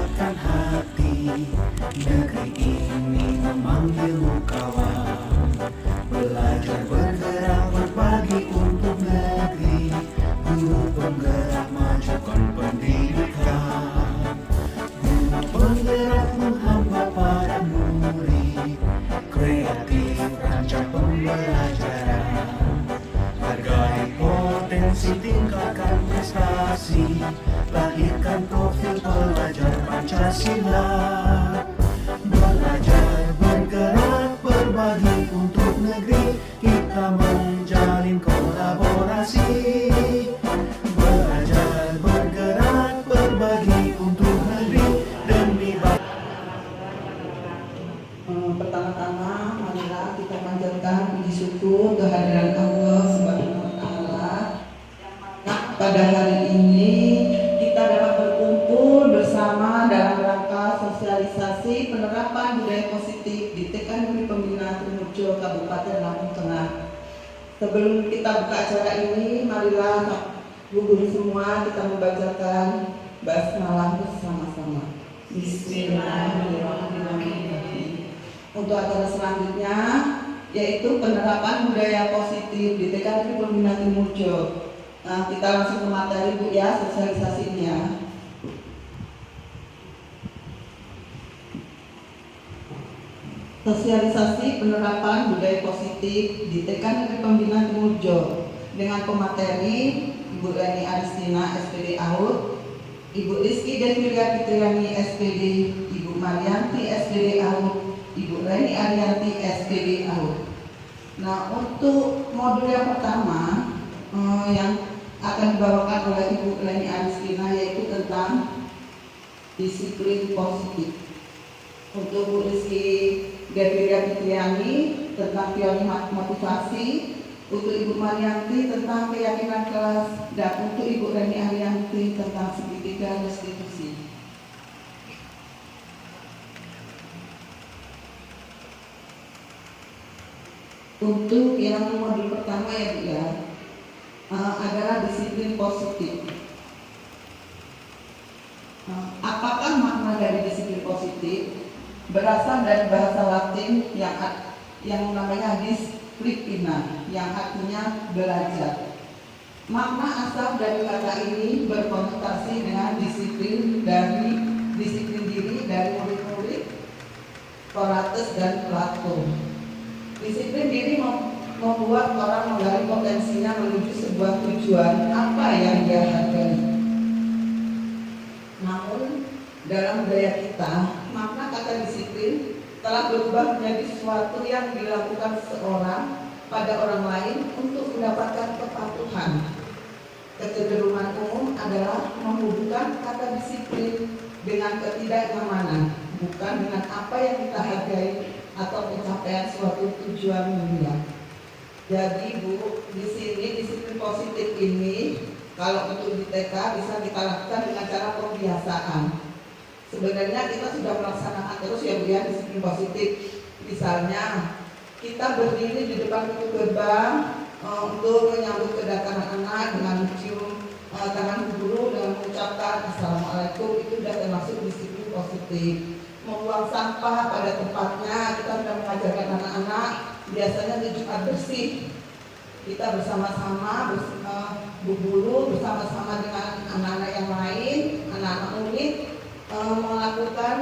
menggerakkan hati. Negeri ini memanggilmu kawan. Belajar bergerak berbagi untuk negeri. Guru penggerak majukan pendidikan. Guru penggerak menghamba para murid. Kreatif rancang pembelajaran. Hargai potensi, tingkatkan prestasi. Lahirkan profil pelajar Pancasila. Belajar bergerak berbagi untuk negeri. Kita menjalin kolaborasi. Belajar bergerak berbagi untuk negeri demi bangsa. Pertama-tama marilah kita panjatkan puji syukur kehadiran Allah Subhanahu wa taala. Pada hari ini kita dapat berkumpul bersama dalam rangka sosialisasi penerapan budaya positif di TK Negeri Pembinaan Tumurjo, Kabupaten Lampung Tengah. Sebelum kita buka acara ini, marilah guru semua kita membacakan basmalah bersama-sama. Bismillahirrahmanirrahim. Untuk acara selanjutnya yaitu penerapan budaya positif di TK Negeri Pembinaan Tumurjo. Nah, kita langsung ke materi Bu ya, sosialisasinya. Sosialisasi penerapan budaya positif di TK Negeri Pembinaan Tumurjo dengan pemateri Ibu Rani Aristina SPD AUD, Ibu Rizky Devira Fitriani SPD, Ibu Marianti SPD AUD, Ibu Rani Arianti SPD AUD. Nah, untuk modul yang pertama yang akan dibawakan oleh Ibu Rani Aristina yaitu tentang disiplin positif. Untuk Bu Rizky Devira Fitriani tentang teori motivasi, untuk Ibu Marianti tentang keyakinan kelas, dan untuk Ibu Rani Arianti tentang segitiga restitusi. Untuk yang modul pertama ya Bu ya, adalah disiplin positif. Apakah makna dari disiplin positif? Berasal dari bahasa Latin yang namanya disciplina, yang artinya belajar. Makna asal dari kata ini berkonotasi dengan disiplin diri dari murid-murid Socrates dan Plato. Disiplin diri membuat orang menggali potensinya menuju sebuah tujuan apa yang dia hargai. Namun dalam budaya kita, makna kata disiplin telah berubah menjadi sesuatu yang dilakukan seseorang pada orang lain untuk mendapatkan kepatuhan. Kecenderungan umum adalah menghubungkan kata disiplin dengan ketidaknyamanan, bukan dengan apa yang kita hargai atau pencapaian suatu tujuan mulia. Jadi Bu, di sini disiplin positif ini kalau untuk di TK bisa kita lakukan dengan cara pembiasaan. Sebenarnya kita sudah melaksanakan terus ya Bu ya disiplin positif. Misalnya kita berdiri di depan pintu gerbang untuk menyambut kedatangan anak dengan mencium tangan guru dengan mengucapkan Assalamualaikum, itu sudah termasuk disiplin positif. Membuang sampah pada tempatnya, kita sudah mengajarkan anak-anak biasanya di Jumat bersih. Kita bersama-sama Bu Guru bersama-sama dengan anak-anak yang lain, anak-anak unit melakukan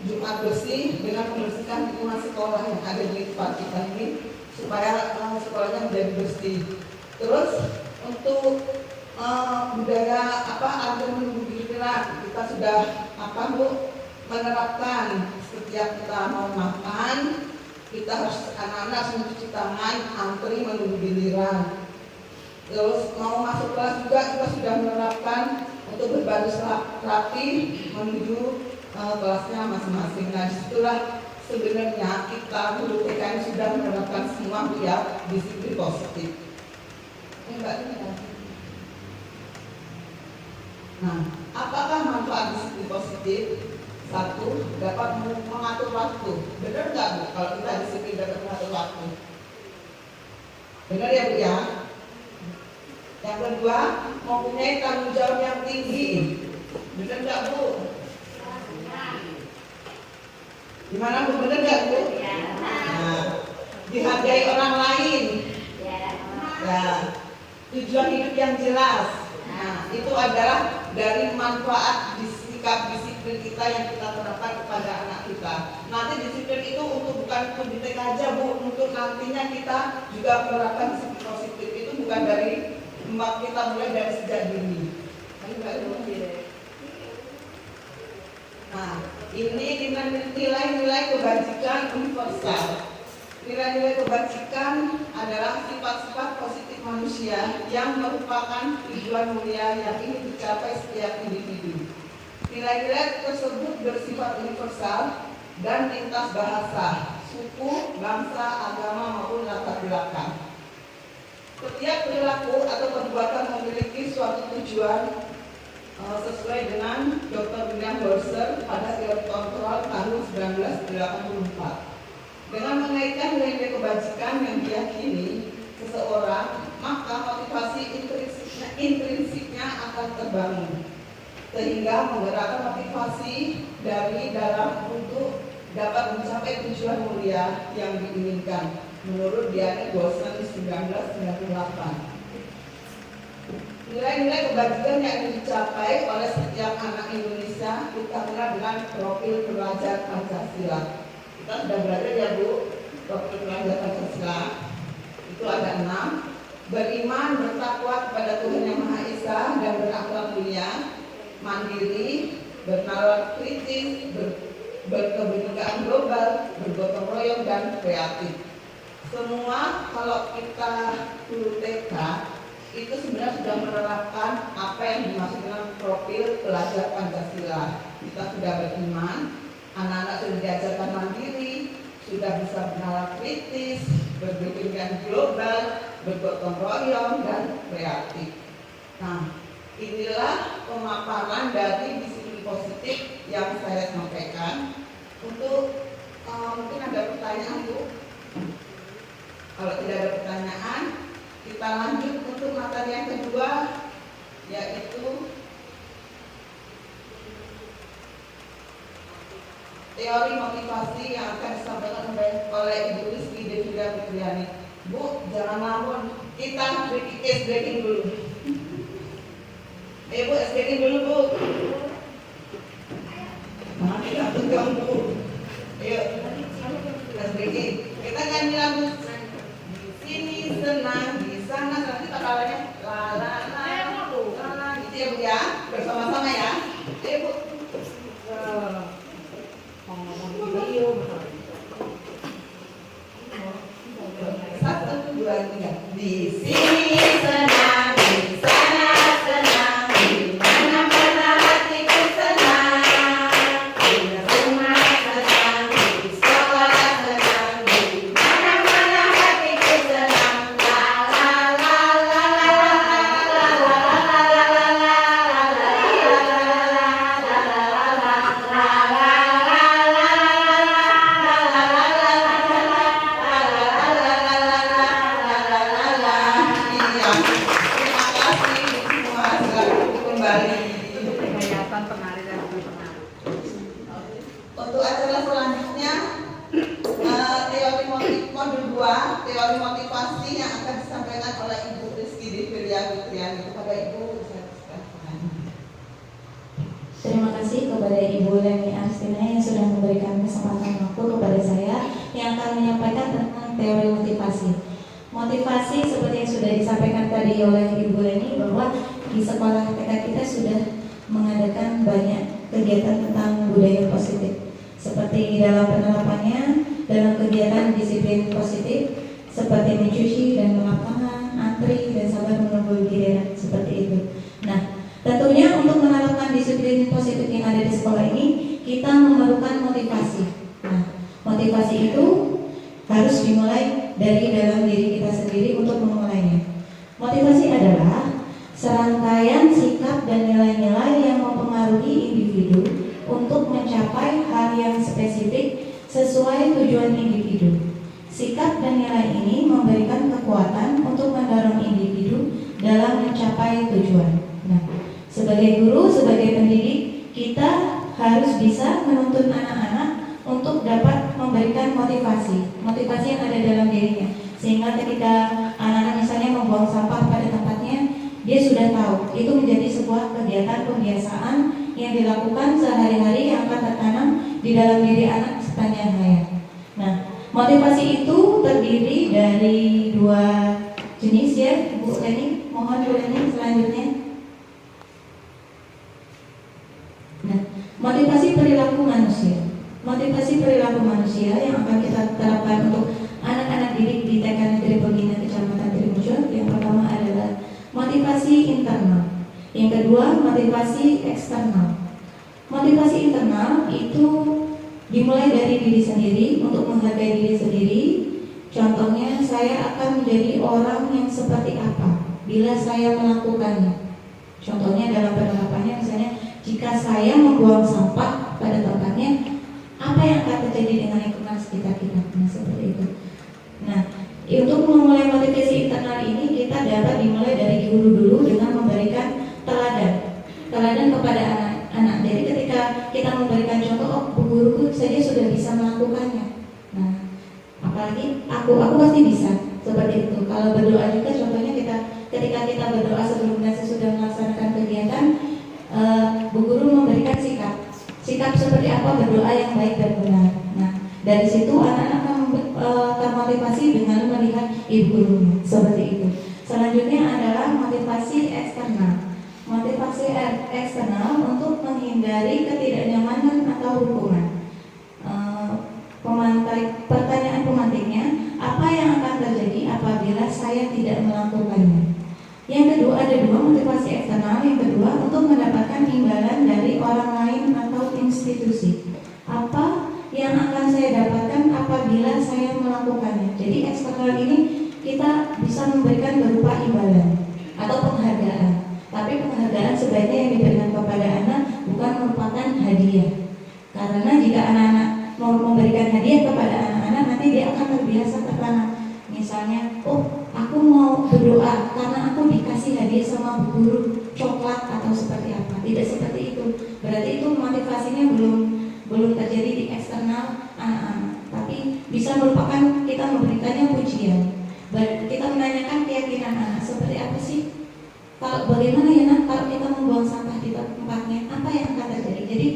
Jumat bersih dengan membersihkan lingkungan sekolah yang ada di tempat kita ini supaya sekolahnya menjadi bersih. Terus untuk budaya antar menunggu giliran kita sudah Bu menerapkan setiap kita mau makan kita harus anak-anak harus mencuci tangan, antri menunggu giliran. Terus mau masuk kelas juga kita sudah menerapkan untuk berbaris rapi menuju kelasnya masing-masing. Nah, itulah sebenarnya kita guru TK sudah menerapkan semua ya disiplin positif. Nah, apakah manfaat disiplin positif? Satu, dapat mengatur waktu. Benar nggak Bu? Kalau kita disiplin dapat mengatur waktu. Benar ya Bu ya? Yang kedua, mempunyai tanggung jawab yang tinggi. Benar nggak Bu? Gimana Bu, bener nggak Bu? Nah, dihargai orang lain. Ya, tujuan hidup yang jelas. Nah, itu adalah dari manfaat sikap disiplin kita yang kita terapkan kepada anak kita. Nanti disiplin itu bukan untuk di TK aja Bu, untuk nantinya kita juga menerapkan disiplin positif. Itu bukan dari kita mulai dari sejak dini. Nah, ini nilai-nilai kebajikan universal. Nilai-nilai kebajikan adalah sifat-sifat positif manusia yang merupakan tujuan mulia yang ingin dicapai setiap individu. Nilai-nilai tersebut bersifat universal dan lintas bahasa, suku, bangsa, agama maupun latar belakang. Setiap perilaku atau perbuatan memiliki suatu tujuan sesuai dengan Dr. William Burser pada teori kontrol tahun 1984. Dengan mengaitkan nilai kebajikan yang diyakini seseorang, maka motivasi intrinsiknya akan terbangun, sehingga menggerakkan motivasi dari dalam untuk dapat mencapai tujuan mulia yang diinginkan, menurut Diane Goshen 1998. Nilai-nilai kebajikan yang dicapai oleh setiap anak Indonesia kita kenal dengan profil pelajar Pancasila. Kita sudah belajar ya Bu, profil pelajar Pancasila. Itu ada 6. Beriman, bertakwa kepada Tuhan Yang Maha Esa dan berakhlak mulia, mandiri, bernalar kritis, berkebinekaan global, bergotong royong dan kreatif. Semua kalau kita dulu TK itu sebenarnya sudah menerapkan apa yang dimaksud dengan profil pelajar Pancasila. Kita sudah beriman, anak-anak sudah diajarkan mandiri, sudah bisa bernalar kritis, berpikiran global, bergotong royong dan kreatif. Nah, inilah pemaparan dari disiplin positif yang saya sampaikan. Untuk mungkin ada pertanyaan Bu. Kalau tidak ada pertanyaan, kita lanjut untuk materi yang kedua, yaitu teori motivasi yang akan disampaikan oleh Ibu Rizky Devira Fitriani. Bu, jangan lamun, kita breaking dulu. Bu, breaking dulu Bu. Nah, kita tunggu Bu. Ayo, breaking. Kita nyanyi lagu. Di sini senang, di sana nanti takalanya la la la la gitu ya Bu ya, bersama-sama ya. Bu. Satu, dua, tiga. Di sini senang, di sana senang, di mana-mana hatiku senang, di rumah senang, di sekolah senang, di mana-mana hatiku senang. La la la la la Untuk acara selanjutnya, modul 2, teori motivasi yang akan disampaikan oleh Ibu Rizky Devira Fitriani. Kepada Ibu, saya persilakan. Terima kasih kepada Ibu Leni Arstina yang sudah memberikan kesempatan waktu kepada saya yang akan menyampaikan tentang teori motivasi. Motivasi seperti yang sudah disampaikan tadi oleh Ibu Leni, bahwa di sekolah TK kita sudah mengadakan banyak kegiatan tentang budaya positif. Seperti dalam penerapannya, dalam kegiatan disiplin positif, seperti mencuci dan melap tangan, antri dan sabar menunggu giliran, seperti itu. Nah, tentunya untuk menerapkan disiplin positif yang ada di sekolah ini, kita memerlukan motivasi. Nah, motivasi itu harus dimulai dari dalam diri kita sendiri untuk memulainya. Motivasi adalah serangkaian sikap dan nilai-nilai yang mempengaruhi individu untuk mencapai hal yang spesifik sesuai tujuan individu. Sikap dan nilai ini memberikan kekuatan untuk mendorong individu dalam mencapai tujuan. Nah, sebagai guru, sebagai pendidik, kita harus bisa menuntun anak-anak untuk dapat memberikan motivasi yang ada dalam dirinya, sehingga ketika anak-anak misalnya membuang sampah pada tempatnya, dia sudah tahu itu menjadi sebuah kegiatan pembiasaan yang dilakukan sehari-hari yang akan tertanam di dalam diri anak sepanjang hayat. Nah, motivasi itu terdiri dari 2 jenis ya, Bu Leni. Mohon Bu Leni selanjutnya. Nah, motivasi perilaku manusia. Motivasi perilaku manusia yang akan kita terapkan untuk anak-anak didik di TK Negeri Pembina Kecamatan Trimojo. Yang pertama adalah motivasi internal. Yang kedua, motivasi eksternal. Motivasi internal itu dimulai dari diri sendiri, untuk menghargai diri sendiri. Contohnya, saya akan menjadi orang yang seperti apa bila saya melakukannya. Contohnya dalam penerapannya, misalnya jika saya membuang sampah pada tempatnya, apa yang akan terjadi dengan lingkungan sekitar kita? Nah, seperti itu. Nah, untuk memulai motivasi internal ini, kita dapat dimulai dari guru dulu dengan memberikan teladan kepada anak-anak. Jadi ketika kita memberikan contoh, oh, bu guruku saja sudah bisa melakukannya. Nah, apalagi aku pasti bisa seperti itu. Kalau berdoa juga, contohnya ketika kita berdoa sebelum dan sesudah melaksanakan kegiatan, bu guru memberikan sikap seperti apa berdoa yang baik dan benar. Nah, dari situ anak-anak akan termotivasi dengan melihat ibu gurunya seperti itu. Selanjutnya adalah motivasi eksternal. Motivasi eksternal untuk menghindari ketidaknyamanan atau hukuman. Pertanyaan pemantiknya, apa yang akan terjadi apabila saya tidak melakukannya? Yang kedua, ada 2 motivasi eksternal. Yang kedua, untuk mendapatkan imbalan dari orang lain atau institusi. Apa yang akan saya dapatkan apabila saya melakukannya? Jadi eksternal ini kita bisa memberikan berupa imbalan atau penghargaan. Tapi penghargaan sebaiknya yang diberikan kepada anak bukan merupakan hadiah. Karena jika anak-anak mau memberikan hadiah kepada anak-anak, nanti dia akan terbiasa tertanam. Misalnya, oh, aku mau berdoa karena aku dikasih hadiah sama bu guru coklat atau seperti apa. Tidak seperti itu. Berarti itu motivasinya belum terjadi di eksternal anak-anak. Tapi bisa merupakan kita memberikannya pujian. Kita menanyakan keyakinan anak seperti apa sih? Kalau bagaimana ya nak, kalau kita membuang sampah di tempatnya, apa yang akan terjadi? Jadi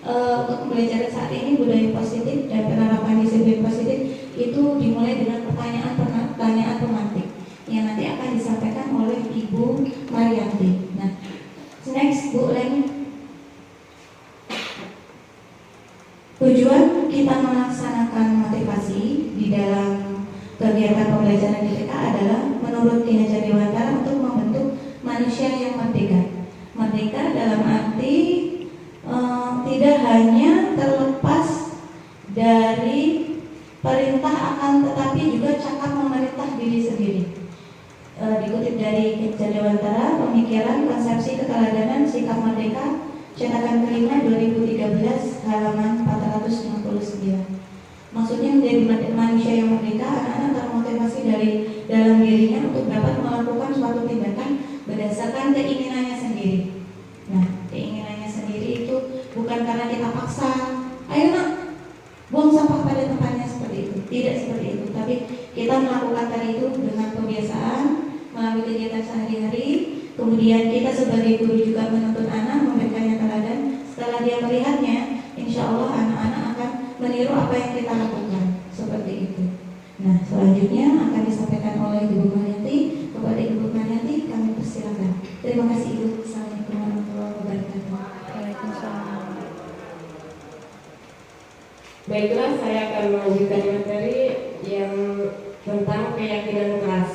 untuk pembelajaran saat ini budaya positif dan penerapan disiplin positif itu dimulai dengan pertanyaan pemantik yang nanti akan disampaikan oleh Ibu Marianti. Nah, next Bu Leni. Tujuan kita melaksanakan motivasi di dalam kegiatan pembelajaran di TK adalah menurut kinerja Dewantara untuk membentuk manusia yang merdeka. Merdeka dalam arti tidak hanya terlepas dari perintah akan tetapi juga cakap memerintah diri sendiri. Dikutip dari kinerja Dewantara, pemikiran, konsepsi keteladanan, sikap merdeka, cetakan kelima 2013 halaman 469. Maksudnya menjadi manusia yang merdeka, anak-anak termotivasi dari dalam dirinya untuk dapat melakukan suatu tindakan berdasarkan keinginannya sendiri. Nah, keinginannya sendiri itu bukan karena kita paksa, ayo nak, buang sampah pada tempatnya seperti itu. Tidak seperti itu, tapi kita melakukan tadi itu dengan kebiasaan melalui kegiatan sehari-hari. Kemudian kita sebagai guru juga menuntut anak, memberikannya teladan. Setelah dia melihatnya, insya Allah anak-anak akan meniru apa yang kita lakukan. Seperti itu. Nah, selanjutnya akan disampaikan oleh Ibu Marianti. Kepada Ibu Marianti kami persilakan. Terima kasih Ibu. Assalamualaikum warahmatullahi wabarakatuh. Waalaikumsalam. Baiklah, saya akan melanjutkan materi yang tentang keyakinan kelas.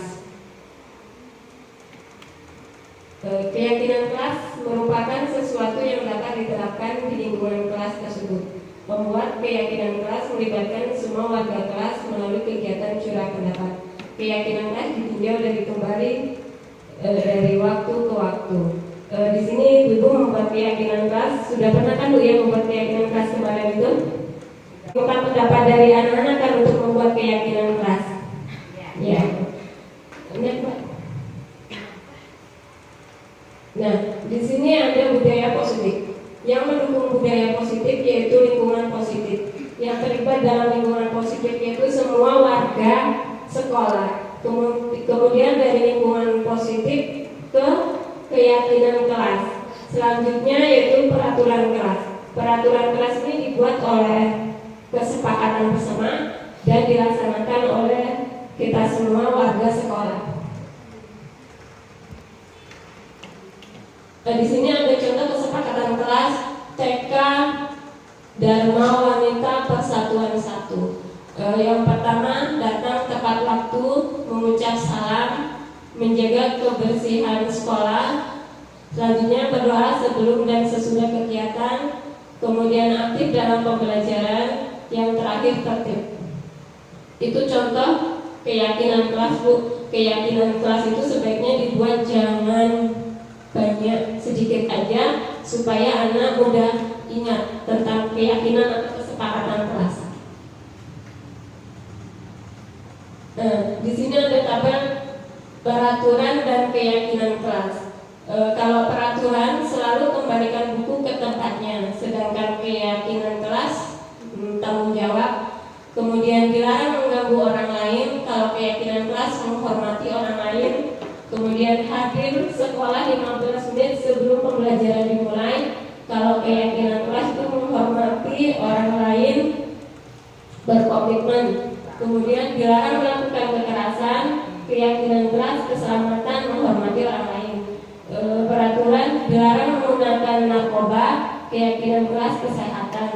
Keyakinan kelas merupakan sesuatu yang dapat diterapkan di lingkungan kelas tersebut. Membuat keyakinan kelas melibatkan semua warga kelas melalui kegiatan curah pendapat. Keyakinan kelas ditinjau dari kembali dari waktu ke waktu. Di sini Ibu membuat keyakinan kelas. Sudah pernah kan Bu ya membuat keyakinan kelas kemarin itu? Bukan pendapat dari anak-anak kan untuk membuat keyakinan kelas. Ya. Nah, di sini ada budaya positif. Yang mendukung budaya positif yaitu lingkungan positif yang dalam lingkungan positif itu semua warga sekolah. Kemudian dari lingkungan positif ke keyakinan kelas. Selanjutnya yaitu peraturan kelas. Peraturan kelas ini dibuat oleh kesepakatan bersama dan dilaksanakan oleh kita semua warga sekolah. Di sini ada contoh kesepakatan kelas TK Dharma Wanita Persatuan 1. Yang pertama, datang tepat waktu, mengucap salam, menjaga kebersihan sekolah. Selanjutnya berdoa sebelum dan sesudah kegiatan. Kemudian aktif dalam pembelajaran. Yang terakhir tertib. Itu contoh keyakinan kelas, Bu. Keyakinan kelas itu sebaiknya dibuat jangan banyak, sedikit aja supaya anak mudah ingat tentang keyakinan atau kesepakatan kelas. Di sini ada tabel peraturan dan keyakinan kelas. Kalau peraturan selalu kembalikan buku ke tempatnya, sedangkan keyakinan kelas tanggung jawab. Kemudian dilarang mengganggu orang lain. Kalau keyakinan kelas menghormati orang lain. Kemudian hadir sekolah 15 menit sebelum pembelajaran dimulai. Kalau keyakinan kelas itu menghormati orang lain, berkomitmen. Kemudian dilarang melakukan kekerasan. Keyakinan kelas keselamatan, menghormati orang lain. Peraturan dilarang menggunakan narkoba. Keyakinan kelas kesehatan.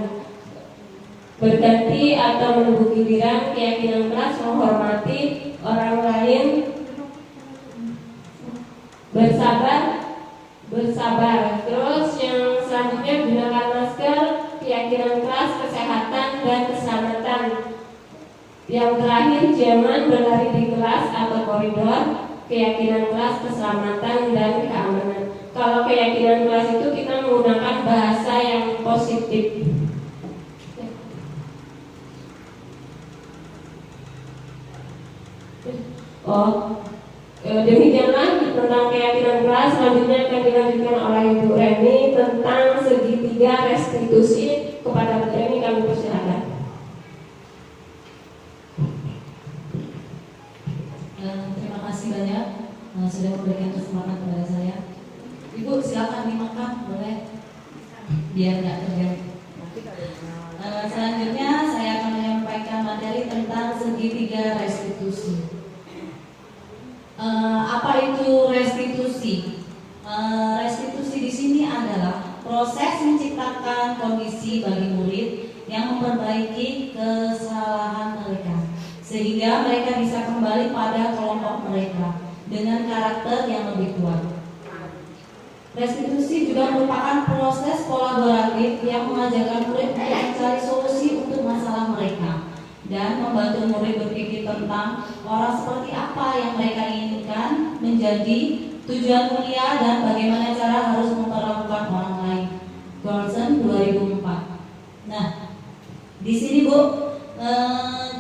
Berganti atau menunggu giliran. Keyakinan kelas menghormati orang lain. Bersabar. Terus yang selanjutnya gunakan masker. Keyakinan kelas kesehatan dan keselamatan. Yang terakhir jangan berlari di kelas atau koridor. Keyakinan kelas keselamatan dan keamanan. Kalau keyakinan kelas itu kita menggunakan bahasa yang positif. Demikianlah tentang keyakinan kelas. Selanjutnya akan dilanjutkan oleh Ibu Reni tentang segitiga restitusi. Kepada Bu Reni kami persilakan. Terima kasih banyak sudah memberikan kesempatan kepada saya. Ibu silakan dimakan, boleh, biar nggak terganggu. Selanjutnya saya akan menyampaikan materi tentang segitiga restitusi. Apa itu restitusi? Restitusi di sini adalah proses menciptakan kondisi bagi murid yang memperbaiki kesalahan mereka, sehingga mereka bisa kembali pada kelompok mereka dengan karakter yang lebih kuat. Restitusi juga merupakan proses kolaboratif yang mengajarkan murid untuk mencari solusi untuk masalah mereka dan membantu murid berpikir tentang orang seperti apa yang mereka inginkan menjadi tujuan mulia dan bagaimana cara harus memperlakukan orang lain. Johnson 2004. Nah, di sini Bu,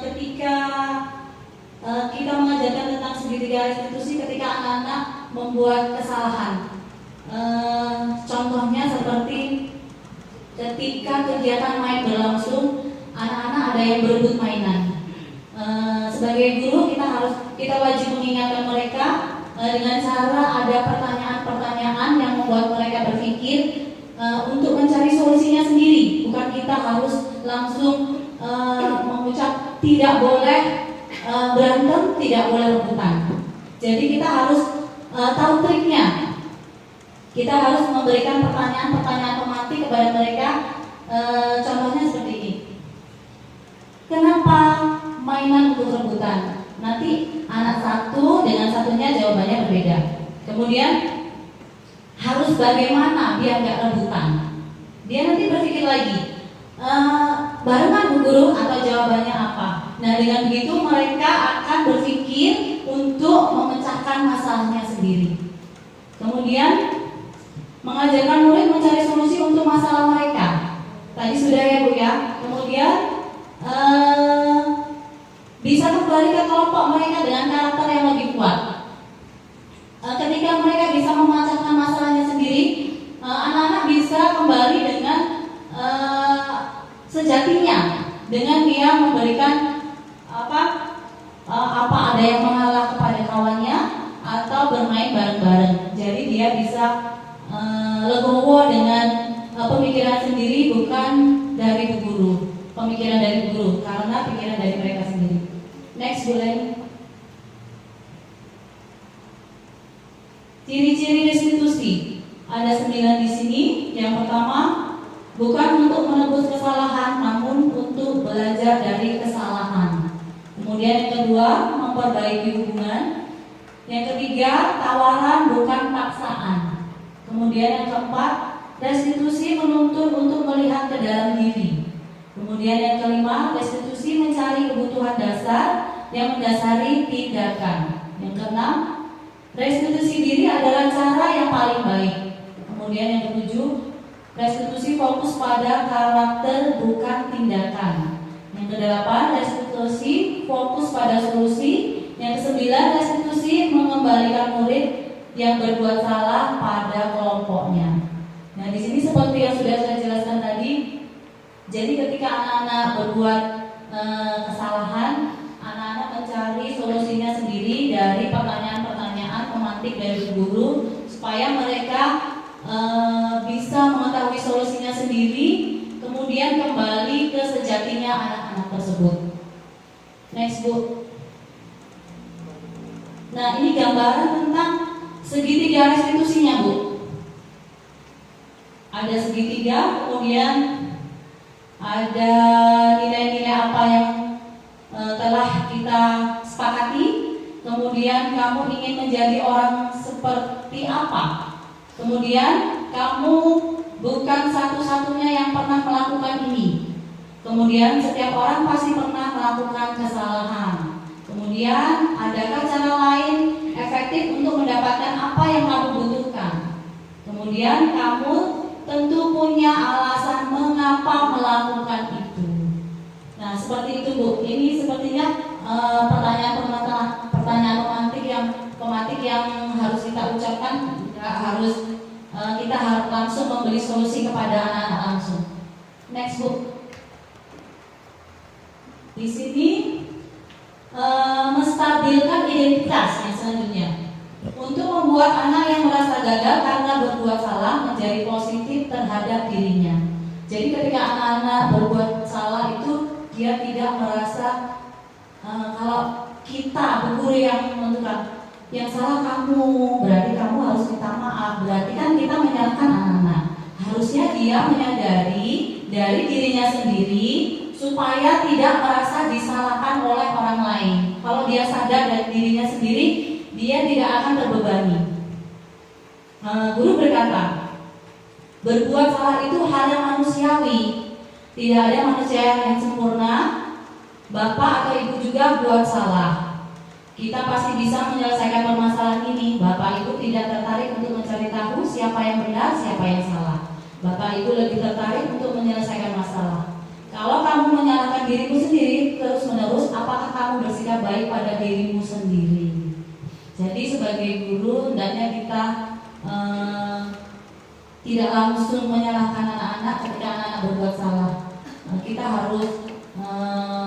ketika kita mengajarkan tentang segitiga restitusi ketika anak-anak membuat kesalahan. Contohnya seperti ketika kegiatan main berlangsung, anak-anak ada yang berebut mainan. Sebagai guru kita wajib mengingatkan mereka dengan cara ada pertanyaan-pertanyaan yang membuat mereka berpikir untuk mencari solusinya sendiri. Bukan kita harus langsung mengucap tidak boleh berantem, tidak boleh rebutan. Jadi kita harus tahu triknya. Kita harus memberikan pertanyaan-pertanyaan pematik kepada mereka. Contohnya seperti ini. Kenapa mainan untuk rebutan? Nanti anak satu dengan satunya jawabannya berbeda. Kemudian harus bagaimana biar nggak rebutan? Dia nanti berpikir lagi, barengan Bu Guru atau jawabannya apa? Nah, dengan begitu mereka akan berpikir untuk memecahkan masalahnya sendiri. Kemudian mengajarkan murid mencari solusi untuk masalah mereka. Tadi sudah ya Bu ya. Kemudian bisa kembali ke kelompok mereka dengan karakter yang lebih kuat. Ketika mereka bisa memecahkan masalahnya sendiri, anak-anak bisa kembali dengan sejatinya dengan dia memberikan apa ada yang mengalah kepada kawannya atau bermain bareng-bareng. Jadi dia bisa legowo dengan pemikiran sendiri, bukan dari guru, pemikiran dari guru, karena pikiran dari mereka sendiri. Next, boleh. Ciri-ciri restitusi ada 9 di sini. Yang pertama, bukan untuk menebus kesalahan, namun untuk belajar dari kesalahan. Kemudian yang kedua, memperbaiki hubungan. Yang ketiga, tawaran bukan paksaan. Kemudian yang keempat, restitusi menuntut untuk melihat ke dalam diri. Kemudian yang kelima, restitusi mencari kebutuhan dasar yang mendasari tindakan. Yang keenam, restitusi diri adalah cara yang paling baik. Kemudian yang ketujuh, restitusi fokus pada karakter bukan tindakan. Yang kedelapan, restitusi fokus pada solusi. Yang kesembilan, restitusi mengembalikan murid yang berbuat salah pada kelompoknya. Nah, di sini seperti yang sudah saya jelaskan tadi, jadi ketika anak-anak berbuat kesalahan, anak-anak mencari solusinya sendiri dari pertanyaan-pertanyaan pemantik dari guru, supaya mereka bisa mengetahui solusinya sendiri, kemudian kembali ke sejatinya anak-anak tersebut. Next, Bu. Nah, ini gambaran tentang segitiga restitusinya, Bu. Ada segitiga, kemudian ada nilai-nilai apa yang telah kita sepakati, kemudian kamu ingin menjadi orang seperti apa, kemudian kamu bukan satu-satunya yang pernah melakukan ini, kemudian setiap orang pasti pernah melakukan kesalahan, kemudian adakah cara lain efektif untuk mendapatkan apa yang kamu butuhkan, kemudian kamu tentu punya alasan mengapa melakukan itu. Nah, seperti itu, Bu. Ini sepertinya pertanyaan pemantik yang harus kita ucapkan, kita harus langsung memberi solusi kepada anak-anak langsung. Next, Bu. Di sini menstabilkan identitas yang selanjutnya. Untuk membuat anak yang merasa gagal karena berbuat salah menjadi positif terhadap dirinya. Jadi ketika anak-anak berbuat salah itu, dia tidak merasa kalau kita guru yang menentukan yang salah kamu, berarti kamu harus minta maaf. Berarti kan kita menyalahkan anak-anak. Harusnya dia menyadari dari dirinya sendiri supaya tidak merasa disalahkan oleh orang lain. Kalau dia sadar dari dirinya sendiri, dia tidak akan terbebani. Guru berkata, berbuat salah itu hal yang manusiawi. Tidak ada manusia yang sempurna. Bapak atau ibu juga buat salah. Kita pasti bisa menyelesaikan permasalahan ini. Bapak ibu tidak tertarik untuk mencari tahu siapa yang benar, siapa yang salah. Bapak ibu lebih tertarik untuk menyelesaikan masalah. Kalau kamu menyalahkan dirimu sendiri terus menerus, apakah kamu bersikap baik pada dirimu sendiri? Jadi sebagai guru hendaknya kita tidak langsung menyalahkan anak-anak ketika anak-anak berbuat salah. Kita harus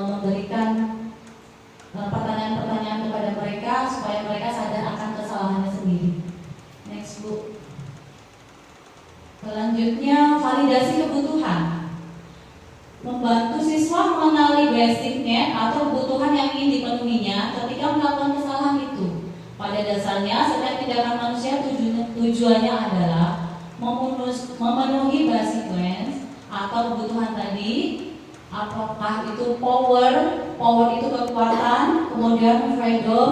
memberikan pertanyaan-pertanyaan kepada mereka supaya mereka sadar akan kesalahannya sendiri. Next, Bu. Selanjutnya, validasi kebutuhan. Membantu siswa mengenali basic need atau kebutuhan yang ingin dipenuhinya ketika melakukan kesalahan itu. Pada dasarnya, setiap tindakan manusia tujuannya adalah memenuhi basic needs atau kebutuhan tadi. Apakah itu power itu kekuatan, kemudian freedom,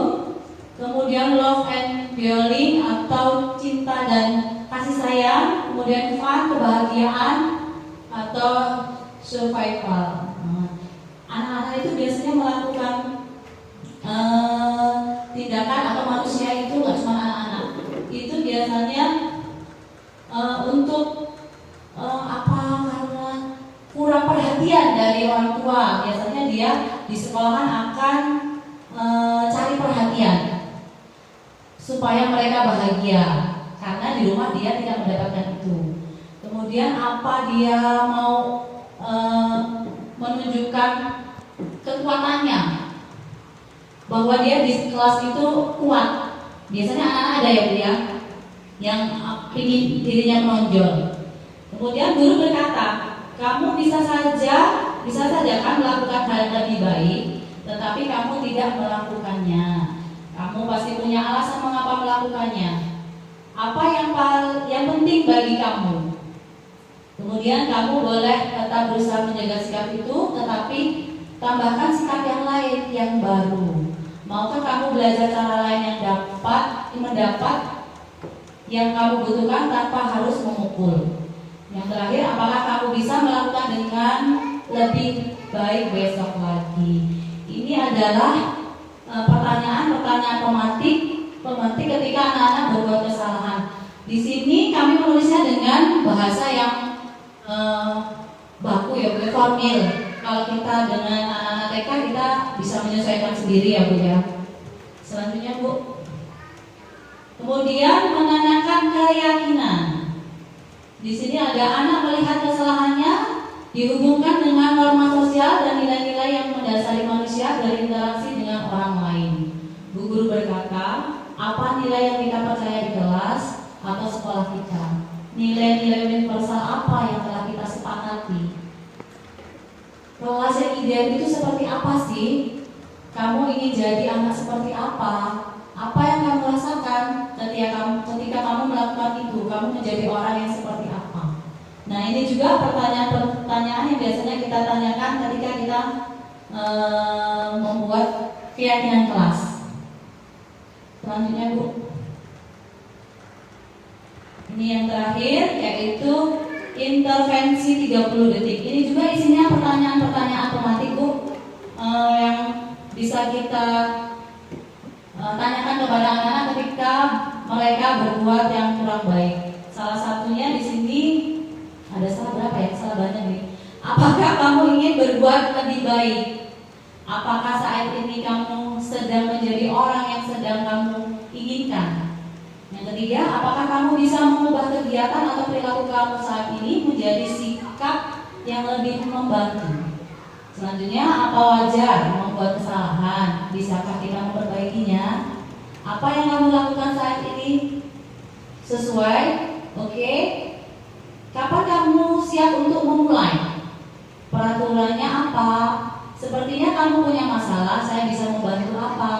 kemudian love and feeling atau cinta dan kasih sayang, kemudian fun, kebahagiaan, atau survival. Anak-anak itu biasanya melakukan tindakan atau manusia itu nggak cuma anak-anak. Itu biasanya untuk karena kurang perhatian dari orang tua. Biasanya dia di sekolahan akan cari perhatian supaya mereka bahagia, karena di rumah dia tidak mendapatkan itu. Kemudian apa dia mau menunjukkan menunjukkan kekuatannya, bahwa dia di kelas itu kuat. Biasanya anak-anak ada ya Bu ya, yang ingin dirinya menonjol. Kemudian guru berkata, kamu bisa saja kan melakukan hal yang lebih baik, tetapi kamu tidak melakukannya. Kamu pasti punya alasan mengapa melakukannya. Apa yang penting bagi kamu? Kemudian kamu boleh tetap berusaha menjaga sikap itu, tetapi tambahkan sikap yang lain yang baru. Maukah kamu belajar cara lain yang mendapat yang kamu butuhkan tanpa harus memukul? Yang terakhir, apakah kamu bisa melakukan dengan lebih baik besok lagi? Ini adalah pertanyaan-pertanyaan pemantik ketika anak-anak berbuat kesalahan. Di sini kami menulisnya dengan bahasa yang baku ya Bu, formil. Kalau kita dengan anak-anak TK kita bisa menyesuaikan sendiri ya Bu ya. Selanjutnya Bu. Kemudian menanyakan keyakinan. Di sini ada anak melihat kesalahannya dihubungkan dengan norma sosial dan nilai-nilai yang mendasari manusia dari interaksi dengan orang lain. Bu guru berkata, apa nilai yang kita percaya di kelas atau sekolah kita? Nilai-nilai universal apa yang telah kita sepakati? Kelas yang ideal itu seperti apa sih? Kamu ingin jadi anak seperti apa? Apa yang kamu rasakan ketika kamu melakukan itu? Kamu menjadi orang yang seperti apa? Nah, ini juga pertanyaan-pertanyaan yang biasanya kita tanyakan ketika kita membuat keyakinan kelas. Selanjutnya Bu. Ini yang terakhir yaitu intervensi 30 detik. Ini juga isinya pertanyaan-pertanyaan otomatis Bu, yang bisa kita tanyakan kepada anak-anak ketika mereka berbuat yang kurang baik. Salah satunya di sini ada salah berapa ya? Salah banyak nih. Apakah kamu ingin berbuat lebih baik? Apakah saat ini kamu sedang menjadi orang yang sedang kamu inginkan? Yang ketiga, apakah kamu bisa mengubah kegiatan atau perilaku kamu saat ini menjadi sikap yang lebih membantu? Selanjutnya, apa wajar membuat kesalahan? Bisakah kita memperbaikinya? Apa yang kamu lakukan saat ini sesuai? Oke. Kapan kamu siap untuk memulai? Peraturannya apa? Sepertinya kamu punya masalah, saya bisa membantu apa?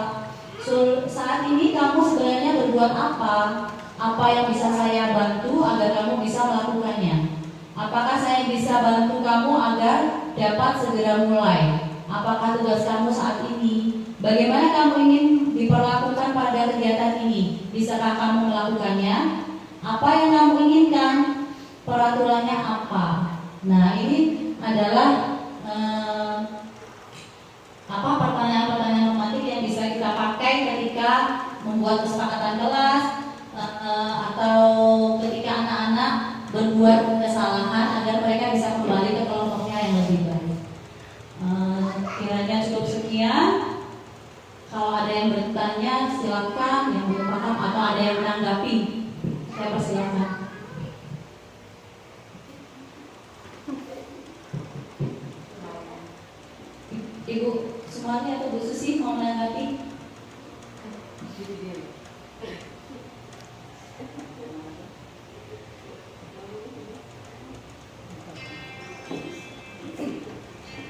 Saat ini kamu sebenarnya berbuat apa? Apa yang bisa saya bantu agar kamu bisa melakukannya? Apakah saya bisa bantu kamu agar dapat segera mulai? Apakah tugas kamu saat ini? Bagaimana kamu ingin diperlakukan pada kegiatan ini? Bisakah kamu melakukannya? Apa yang kamu inginkan? Peraturannya apa? Nah, ini adalah pertanyaan-pertanyaan romantik yang bisa kita pakai ketika membuat kesepakatan kelas atau ketika anak-anak berbuat kesalahan agar mereka bisa kembali ke kelompoknya yang lebih baik. Kiranya cukup sekian. Kalau ada yang bertanya silakan, yang belum paham atau ada yang menanggapi, saya persilakan. Ibu semuanya atau Bu Susi mau menanggapi?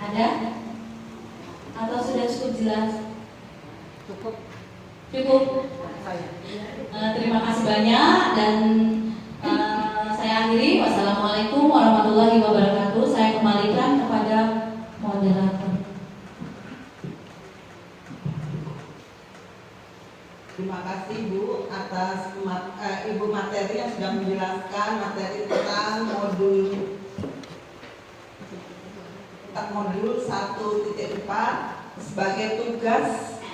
Ada? Atau sudah cukup jelas? Cukup. Terima kasih banyak dan saya akhiri. Wassalamualaikum warahmatullahi wabarakatuh. Saya kembalikan kepada moderator. Terima kasih Bu atas Ibu materi yang sudah menjelaskan materi tentang modul 1.4 sebagai tugas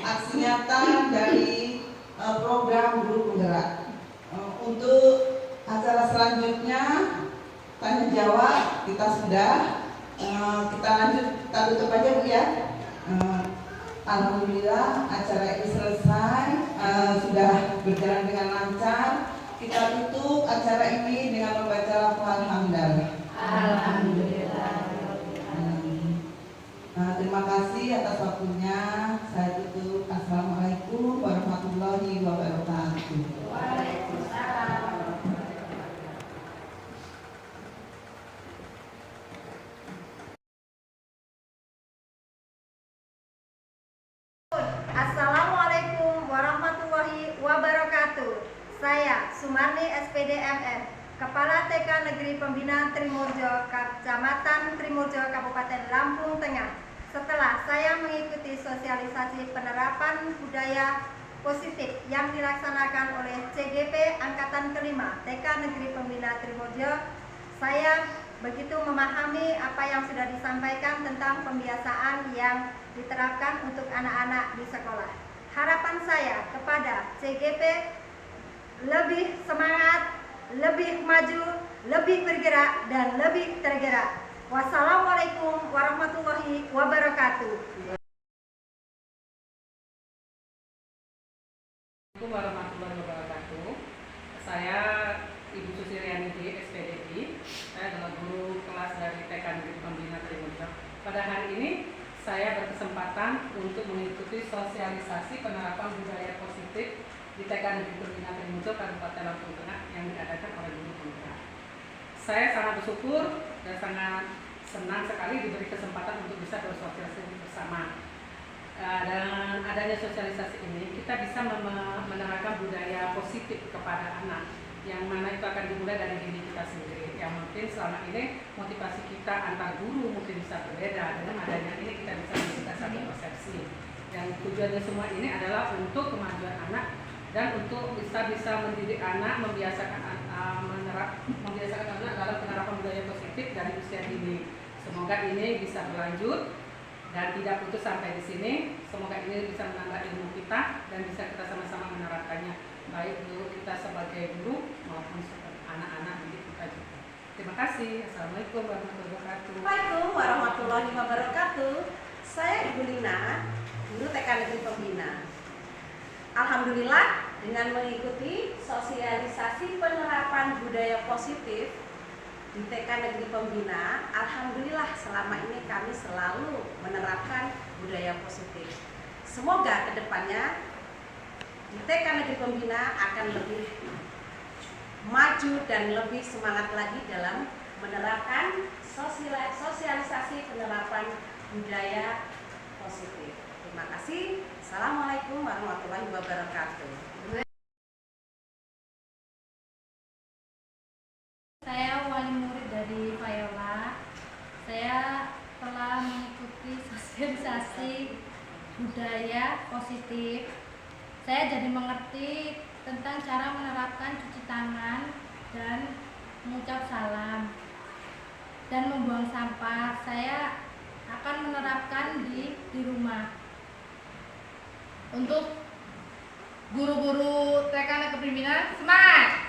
aksi nyata dari program guru penggerak. Untuk acara selanjutnya tanya jawab kita sudah kita lanjut, kita tutup aja Bu ya. Alhamdulillah acara ini selesai, sudah berjalan dengan lancar. Kita tutup acara ini dengan membaca lafaz hamdalah. Alhamdulillah. MM, Kepala TK Negeri Pembina Trimurjo, Kecamatan Trimurjo, Kabupaten Lampung Tengah. Setelah saya mengikuti sosialisasi penerapan budaya positif yang dilaksanakan oleh CGP Angkatan Kelima TK Negeri Pembina Trimurjo, saya begitu memahami apa yang sudah disampaikan tentang pembiasaan yang diterapkan untuk anak-anak di sekolah. Harapan saya kepada CGP lebih semangat, lebih maju, lebih bergerak, dan lebih tergerak. Wassalamualaikum warahmatullahi wabarakatuh. Assalamualaikum warahmatullahi wabarakatuh. Saya Ibu Susiriani SPDI. Saya adalah guru kelas dari TK Negeri Pembina Trimurjo. Pada hari ini saya berkesempatan untuk mengikuti sosialisasi penerapan budaya positif di TK Negeri Pembina Trimurjo, Kabupaten Lampung Tengah yang diadakan oleh guru pembina. Saya sangat bersyukur dan sangat senang sekali diberi kesempatan untuk bisa bersosialisasi bersama. Dan adanya sosialisasi ini kita bisa menerapkan budaya positif kepada anak, yang mana itu akan dimulai dari diri kita sendiri. Yang mungkin selama ini motivasi kita antar guru mungkin bisa berbeda. Dengan adanya ini kita bisa membuka satu persepsi. Yang tujuannya semua ini adalah untuk kemajuan anak dan untuk bisa mendidik anak, membiasakan anak dalam penerapan budaya positif dari usia dini. Semoga ini bisa berlanjut dan tidak putus sampai di sini. Semoga ini bisa menambah ilmu kita dan bisa kita sama-sama menerapkannya, baik dulu kita sebagai guru maupun sebagai anak-anak didik kita juga. Terima kasih. Assalamualaikum warahmatullahi wabarakatuh. Assalamualaikum warahmatullahi wabarakatuh. Saya Ibu Lina, guru TK Negeri Pembina. Alhamdulillah, dengan mengikuti sosialisasi penerapan budaya positif di TK Negeri Pembina, alhamdulillah selama ini kami selalu menerapkan budaya positif. Semoga kedepannya di TK Negeri Pembina akan lebih maju dan lebih semangat lagi dalam menerapkan sosialisasi penerapan budaya positif. Terima kasih. Assalamualaikum warahmatullahi wabarakatuh. Saya wali murid dari Viola. Saya telah mengikuti sosialisasi budaya positif. Saya jadi mengerti tentang cara menerapkan cuci tangan dan mengucap salam dan membuang sampah. Saya akan menerapkan di rumah. Untuk guru-guru TK Negeri Pembina, semangat!